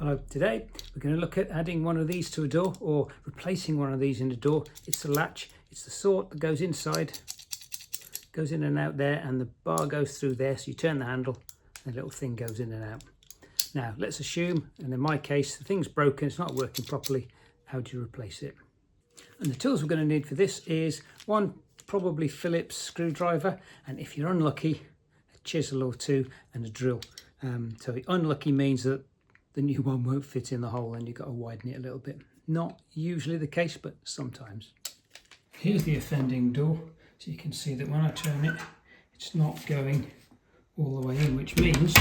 Hello, today we're going to look at adding one of these to a door or replacing one of these in a door. It's the latch. It's the sort that goes inside, goes in and out there, and the bar goes through there, so you turn the handle and the little thing goes in and out. Now let's assume, and in my case the thing's broken, it's not working properly. How do you replace it? And the tools we're going to need for this is one probably Phillips screwdriver, and if you're unlucky, a chisel or two and a drill. So unlucky means that the new one won't fit in the hole and you've got to widen it a little bit. Not usually the case, but sometimes. Here's the offending door, so you can see that when I turn it, it's not going all the way in, which means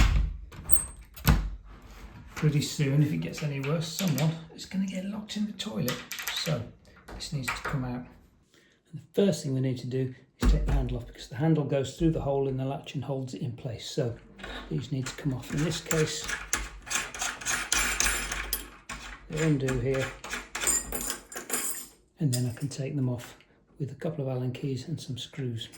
pretty soon, if it gets any worse, someone is going to get locked in the toilet. So this needs to come out. And the first thing we need to do is take the handle off, because the handle goes through the hole in the latch and holds it in place. So these need to come off. In this case, they undo here, and then I can take them off with a couple of Allen keys and some screws.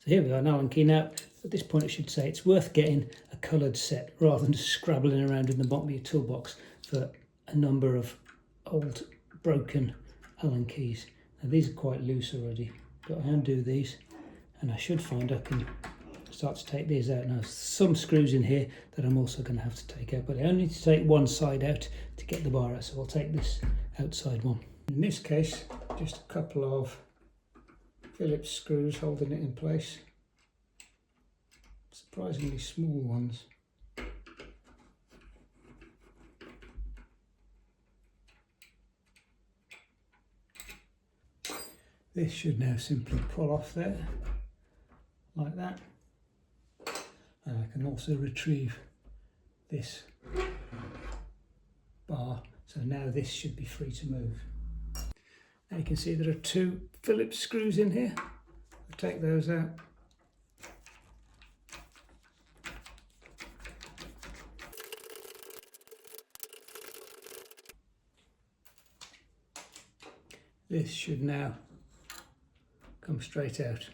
So here we are, an Allen key. Now at this point I should say it's worth getting a coloured set rather than just scrabbling around in the bottom of your toolbox for a number of old broken Allen keys. Now these are quite loose already, but I undo these and I should find I can start to take these out. Now some screws in here that I'm also going to have to take out, but I only need to take one side out to get the bar out, so I'll take this outside one. In this case, just a couple of Phillips screws holding it in place. Surprisingly small ones. This should now simply pull off there, like that. And I can also retrieve this bar, so now this should be free to move. Now you can see there are two Phillips screws in here. I'll take those out. This should now come straight out.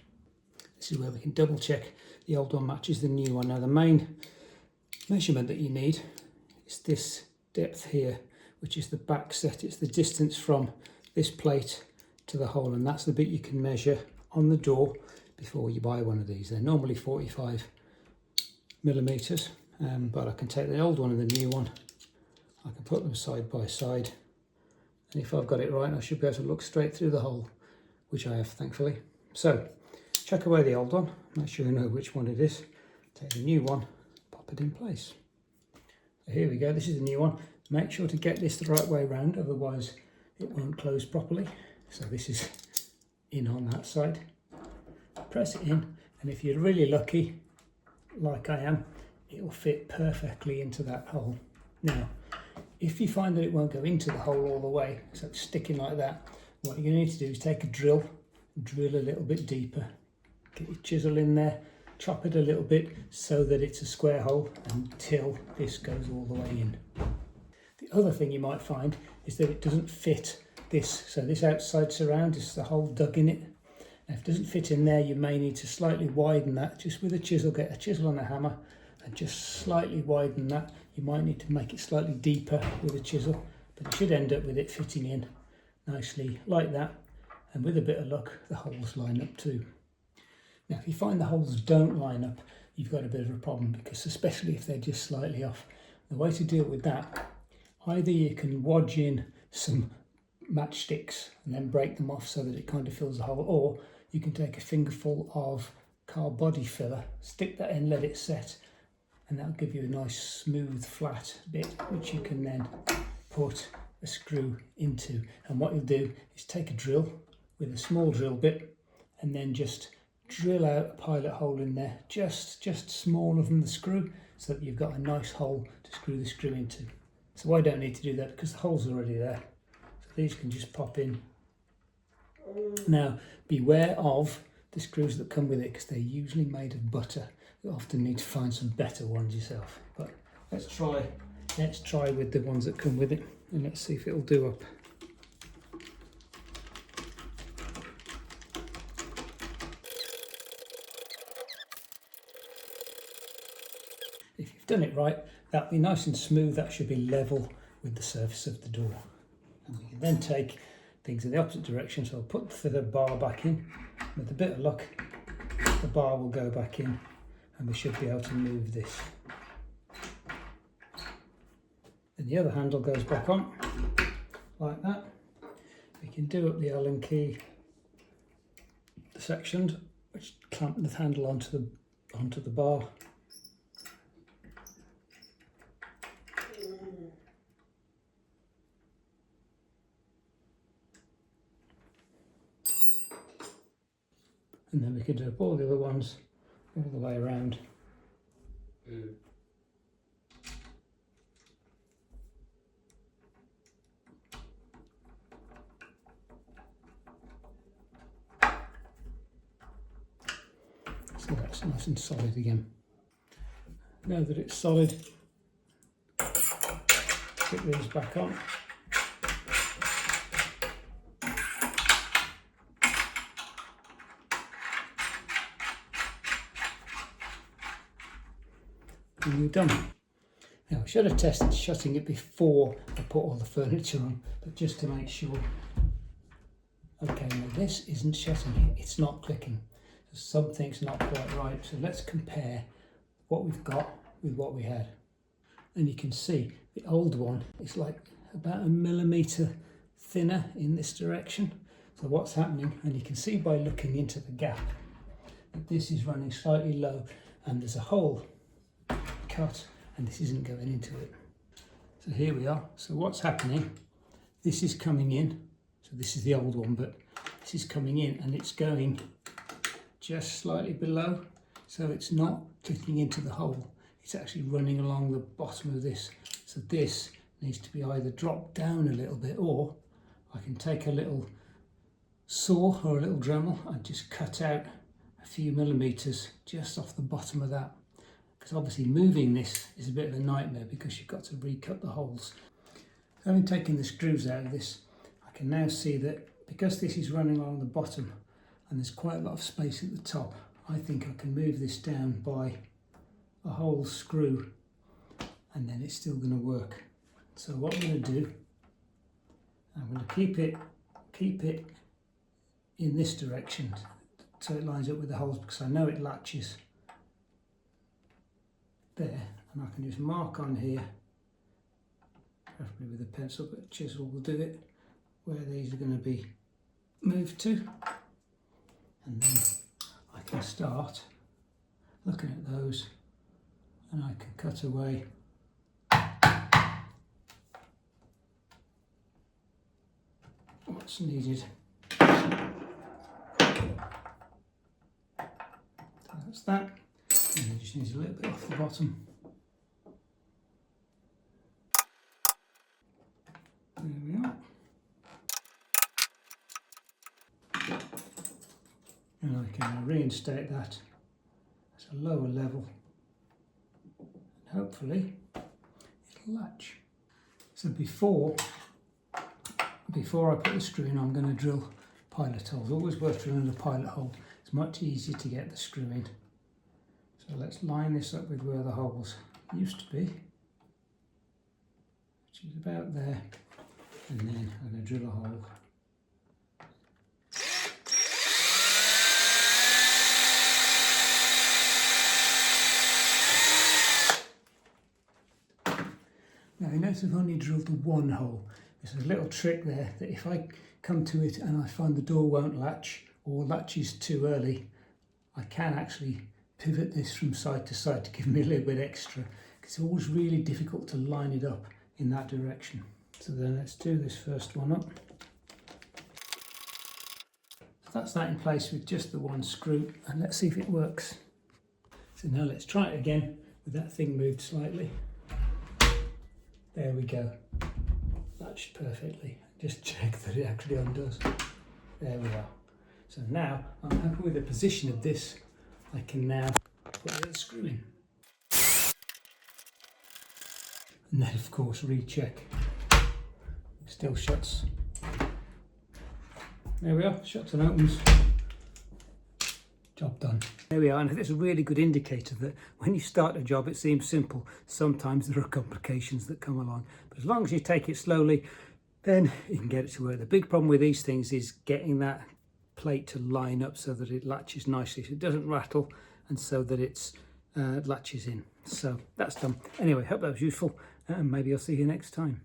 This is where we can double check the old one matches the new one. Now the main measurement that you need is this depth here, which is the back set. It's the distance from this plate to the hole, and that's the bit you can measure on the door before you buy one of these. They're normally 45 millimeters, but I can take the old one and the new one. I can put them side by side, and if I've got it right, I should be able to look straight through the hole, which I have, thankfully. So chuck away the old one, make sure you know which one it is, take the new one, pop it in place. So here we go, this is the new one. Make sure to get this the right way around, otherwise it won't close properly. So this is in on that side. Press it in, and if you're really lucky, like I am, it will fit perfectly into that hole. Now, if you find that it won't go into the hole all the way, so it's sticking like that, what you're going to need to do is take a drill a little bit deeper. Get your chisel in there, chop it a little bit so that it's a square hole until this goes all the way in. The other thing you might find is that it doesn't fit this. So this outside surround is the hole dug in it. Now if it doesn't fit in there, you may need to slightly widen that just with a chisel. Get a chisel and a hammer and just slightly widen that. You might need to make it slightly deeper with a chisel, but it should end up with it fitting in nicely like that. And with a bit of luck, the holes line up too. Now, if you find the holes don't line up, you've got a bit of a problem, because especially if they're just slightly off, the way to deal with that, either you can wodge in some matchsticks and then break them off so that it kind of fills the hole, or you can take a fingerful of car body filler, stick that in, let it set, and that'll give you a nice smooth flat bit which you can then put a screw into. And what you'll do is take a drill with a small drill bit and then just drill out a pilot hole in there, just smaller than the screw, so that you've got a nice hole to screw the screw into. So I don't need to do that because the hole's already there. So these can just pop in. Now beware of the screws that come with it, because they're usually made of butter. You often need to find some better ones yourself. But let's try with the ones that come with it, and let's see if it'll do up. If you've done it right, that'll be nice and smooth. That should be level with the surface of the door. And we can then take things in the opposite direction. So I'll put the bar back in. With a bit of luck, the bar will go back in and we should be able to move this. Then the other handle goes back on, like that. We can do up the Allen key section, which clamp the handle onto the bar. And then we can do up all the other ones all the way around. So that's nice and solid again. Now that it's solid, put these back on. And you're done. Now I should have tested shutting it before I put all the furniture on, but just to make sure. Okay, now this isn't shutting, it's not clicking. Something's not quite right, so let's compare what we've got with what we had. And you can see the old one is like about 1 millimetre thinner in this direction. So what's happening, and you can see by looking into the gap that this is running slightly low and there's a hole cut and this isn't going into it. So here we are. So what's happening, this is coming in, so this is the old one, but this is coming in and it's going just slightly below, so it's not clicking into the hole, it's actually running along the bottom of this. So this needs to be either dropped down a little bit, or I can take a little saw or a little Dremel and just cut out a few millimetres just off the bottom of that, because obviously moving this is a bit of a nightmare because you've got to recut the holes. Having taken the screws out of this, I can now see that because this is running along the bottom and there's quite a lot of space at the top, I think I can move this down by a whole screw and then it's still going to work. So what I'm going to do, I'm going to keep it in this direction so it lines up with the holes, because I know it latches there, and I can just mark on here, preferably with a pencil, but chisel will do it, where these are going to be moved to. And then I can start looking at those and I can cut away what's needed. So that's that. And it just needs a little bit off the bottom. There we are. And I can reinstate that at a lower level, and hopefully it'll latch. So before I put the screw in, I'm going to drill pilot holes. Always worth drilling a pilot hole. It's much easier to get the screw in. So let's line this up with where the holes used to be, which is about there, and then I'm going to drill a hole. Now you notice I've only drilled the one hole. There's a little trick there that if I come to it and I find the door won't latch or latches too early, I can actually pivot this from side to side to give me a little bit extra. It's always really difficult to line it up in that direction. So then let's do this first one up. So that's that in place with just the one screw, and let's see if it works. So now let's try it again with that thing moved slightly. There we go. Latched perfectly. Just check that it actually undoes. There we are. So now I'm happy with the position of this. I can now put the other screw in. And then of course recheck. Still shuts. There we are, shuts and opens. Job done. There we are, and it's a really good indicator that when you start a job it seems simple. Sometimes there are complications that come along, but as long as you take it slowly, then you can get it to work. The big problem with these things is getting that plate to line up so that it latches nicely, so it doesn't rattle, and so that it's latches in. So that's done. Anyway, hope that was useful, and maybe I'll see you next time.